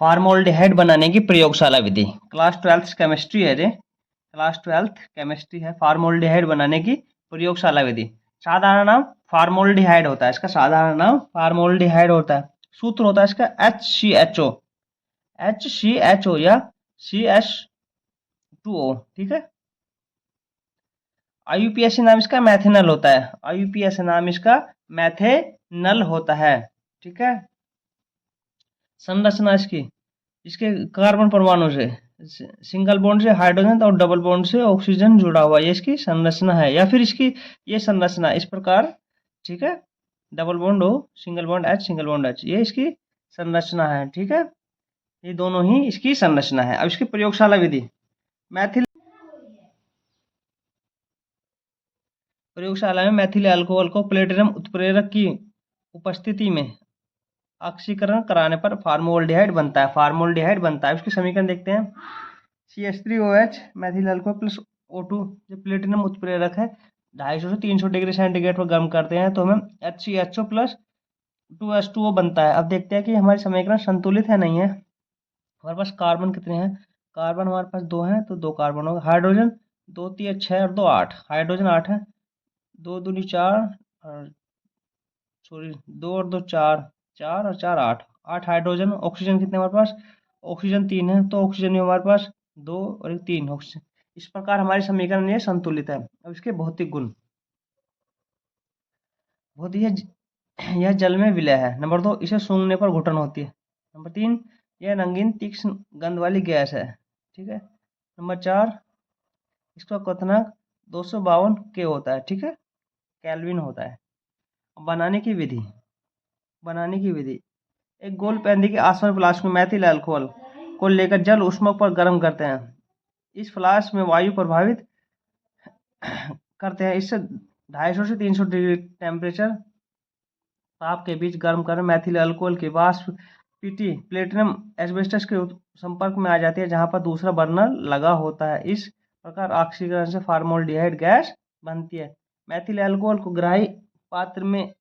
फॉर्मोल्डिहाइड बनाने की प्रयोगशाला विधि। क्लास 12th केमिस्ट्री है ये, क्लास 12th केमिस्ट्री है। फॉर्मोल्डिहाइड बनाने की प्रयोगशाला विधि। साधारण नाम फॉर्मोल्डिहाइड होता है, इसका साधारण नाम फॉर्मोल्डिहाइड होता है। सूत्र होता है इसका HCHO, HCHO या CH2O, ठीक है। IUPAC नाम इसका मैथिनल होता है, IUPAC नाम इसका मैथेनल होता है, ठीक है। संरचना इसकी, इसके कार्बन परमाणु से सिंगल बॉन्ड से हाइड्रोजन और डबल बॉन्ड से ऑक्सीजन जुड़ा हुआ, ये इसकी संरचना है। या फिर इसकी ये संरचना इस प्रकार, ठीक है, डबल बॉन्ड हो, single bond H, single bond H, ये इसकी संरचना है, ठीक है। ये दोनों ही इसकी संरचना है। अब इसकी प्रयोगशाला विधि। मैथिल प्रयोगशाला में मैथिल अल्कोहल को प्लेटिनम उत्प्रेरक की उपस्थिति में ऑक्सीकरण कराने पर फॉर्मोल्डिहाइड बनता है, फॉर्मोल्डिहाइड बनता है। उसके समीकरण देखते हैं। CH3OH Maithil alcohol plus O2 जो प्लेटिनम उत्प्रेरक है, 250 से 300 डिग्री सेंटीग्रेड पर गर्म करते हैं तो हमें HCHO प्लस 2H2O बनता है। अब देखते हैं कि हमारे समीकरण संतुलित है नहीं है। हमारे पास कार्बन कितने हैं? कार्बन हमारे पास 2 हैं तो 2 कार्बन होगा। हाइड्रोजन 2 3 6 और 2 8, हाइड्रोजन 8 है, 2 दूनी 4 और सॉरी 2 और 2 4, 4 और 4 8, 8 हाइड्रोजन। ऑक्सीजन कितने हमारे पास? ऑक्सीजन 3 है तो ऑक्सीजन भी हमारे पास 2 और 1 3 ऑक्सीजन। इस प्रकार हमारे समीकरण ये संतुलित है। अब इसके भौतिक गुण। भौतिक, यह जल में विलय है। नंबर 2, इसे सूंघने पर घुटन होती है। नंबर 3, यह रंगीन तीक्ष्ण गंध वाली गैस है, ठीक है। नंबर 4, इसका क्वथनांक 252 के होता है, ठीक है, केल्विन होता है। बनाने की विधि। बनाने की विधि, एक गोल पेंदी के आसपास फ्लास्क में मैथिल अल्कोहल को लेकर जल ऊष्मक पर गर्म करते हैं। इस फ्लास्क में वायु प्रभावित करते हैं। इससे 250 से 300 डिग्री टेम्परेचर ताप के बीच गर्म कर मैथिल अल्कोहल की वाष्प पीटी प्लेटिनम एस्बेस्टस के संपर्क में आ जाती है जहां पर दूसरा बर्नर लगा होता है। इस प्रकार ऑक्सीकरण से फॉर्मोल्डिहाइड गैस बनती है। मैथिल अल्कोहल को ग्राही पात्र में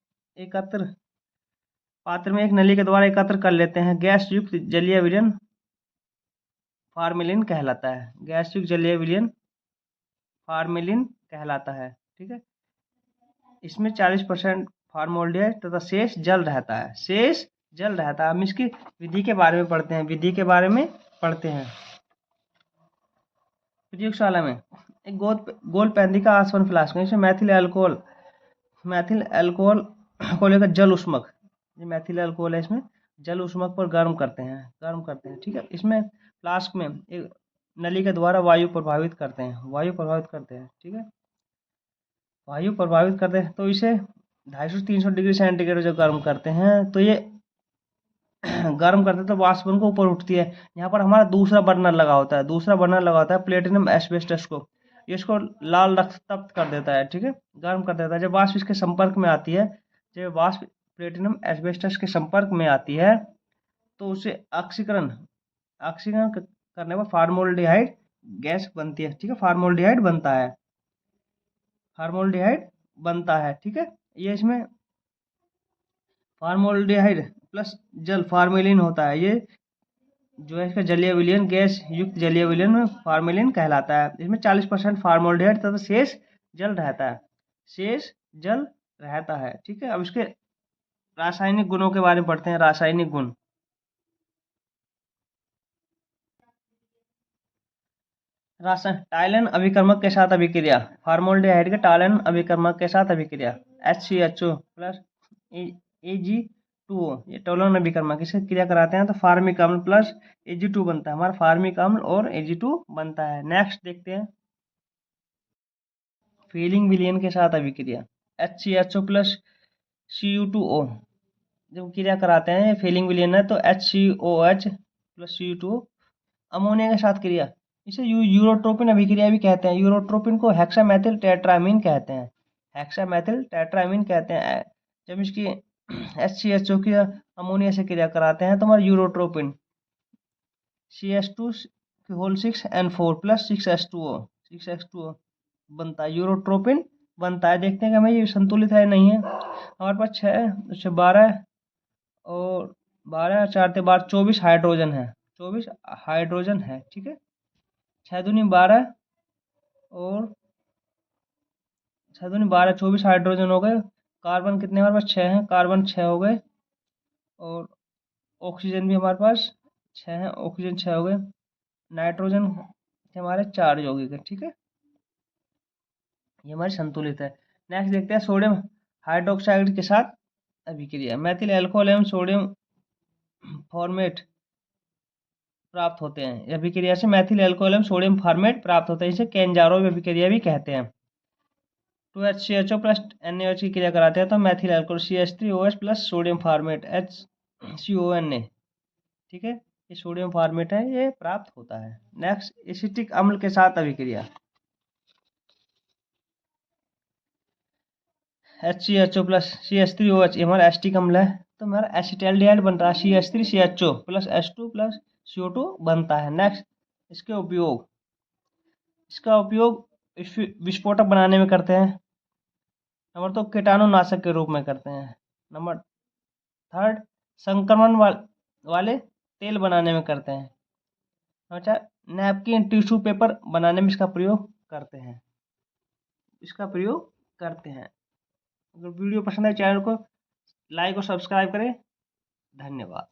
एक नली के द्वारा एकत्र कर लेते हैं। गैस युक्त जलीय विलयन फार्मेलिन कहलाता है। गैस युक्त जलीय विलयन फार्मेलिन कहलाता है, ठीक है। इसमें 40% फॉर्मोल्डिहाइड तथा शेष जल रहता है, शेष जल रहता है। हम इसकी विधि के बारे में पढ़ते हैं, विधि के बारे में पढ़ते हैं। प्रयोगशाला में एक गोल पेंदी का आसवन फ्लास्क है, इसमें मैथिल अल्कोहल को लेकर जल उष्मक, ये मैथिल अल्कोहल है, इसमें जल उष्मक पर गर्म करते हैं, ठीक है। इसमें फ्लास्क में एक नली के द्वारा वायु प्रभावित करते हैं, ठीक है। वायु प्रभावित करते हैं तो इसे 250 से 300 डिग्री सेंटीग्रेड जब गर्म करते हैं तो ये गर्म करते हैं तो वाष्पन को ऊपर उठती है। यहाँ पर हमारा दूसरा बर्नर लगा होता है, प्लेटिनम एस्बेस्टस को, इसको लाल रक्त तप्त कर देता है, ठीक है, गर्म कर देता है। जब वाष्प इसके संपर्क में आती है, जब वाष्प प्लेटिनम एस्बेस्टस के संपर्क में आती है तो उसे ऑक्सीकरण करने पर फॉर्मोल्डिहाइड गैस बनती है, ठीक है, फॉर्मोल्डिहाइड बनता है, ठीक है। ये इसमें फॉर्मोल्डिहाइड प्लस जल फार्मेलिन होता है। ये जो है इसका जलीय विलयन, गैस युक्त जलीय विलयन में फार्मेलिन कहलाता है। इसमें 40% फॉर्मोल्डिहाइड तथा शेष जल रहता है, ठीक है। अब इसके रासायनिक गुणों के बारे में पढ़ते हैं। रासायनिक गुण। टाइलन अभिकर्मक के साथ अभिक्रिया, फॉर्मोल्डिहाइड के टाइलन अभिकर्मक के साथ अभिक्रिया, HCHO प्लस Ag2O, ये टोलन अभिकर्मक, इसे क्रिया कराते हैं तो फार्मिक अम्ल प्लस Ag2 बनता है। हमारा फार्मिक अम्ल और Ag2 बनता है। नेक्स्ट देखते हैं फीलिंग विलयन के साथ अभिक्रिया, HCHO प्लस Cu2O, जब क्रिया कराते हैं फीलिंग विलयन है तो HCOH प्लस Cu2O अमोनिया के साथ क्रिया, इसे यूरोट्रोपिन अभिक्रिया भी कहते हैं। यूरोट्रोपिन को हेक्सामेथिल टेट्रामीन कहते हैं। जब इसकी HCHO की अमोनिया से क्रिया कराते हैं तो हमारा urotropin CH2 6N4 plus 6H2O बनता है, यूरोट्रोपिन बनता है। देखते हैं कि हमें ये संतुलित है नहीं है। हमारे पास 6 12 और 12 4 ते 12 24 हाइड्रोजन है, 24 हाइड्रोजन है, ठीक है। 6 दूनी 12 और 6 दूनी 12 24 हाइड्रोजन हो गए। कार्बन कितने हमारे पास? 6 हैं, कार्बन 6 हो गए। और ऑक्सीजन भी हमारे पास 6 हैं, ऑक्सीजन 6 हो गए। नाइट्रोजन थे हमारे 4 यौगिक है, ठीक है। ये हमारी संतुलित है। नेक्स्ट देखते हैं सोडियम हाइड्रोक्साइड के साथ अभिक्रिया। मैथिल एल्कोहल एवं सोडियम फॉर्मेट प्राप्त होते हैं। यह अभिक्रिया से मैथिल एल्कोहल एवं सोडियम फॉर्मेट प्राप्त होते हैं। इसे केंजारो अभिक्रिया भी कहते हैं। 2HCHO प्लस NaOH की क्रिया कराते हैं तो Maithil alcohol CH3OH plus sodium format HCONA, ठीक है। ये सोडियम फॉर्मेट है, ये प्राप्त होता है। नेक्स्ट एसिटिक अम्ल के साथ अभिक्रिया। HCHO प्लस CH3OH हमारा एसिटिक अम्ल है, तो हमारा एसिटाल्डिहाइड बन रहा है। CH3CHO plus H2 plus CO2 बनता है। नेक्स्ट इसका उपयोग विस्फोटक बनाने में करते हैं। नंबर 2 कीटाणुनाशक के रूप में करते हैं। नंबर 3 संक्रमण वाले तेल बनाने में करते हैं। नंबर 4 नैपकिन टिश्यू पेपर बनाने में इसका प्रयोग करते हैं। अगर वीडियो पसंद आए चैनल को लाइक और सब्सक्राइब करें। धन्यवाद।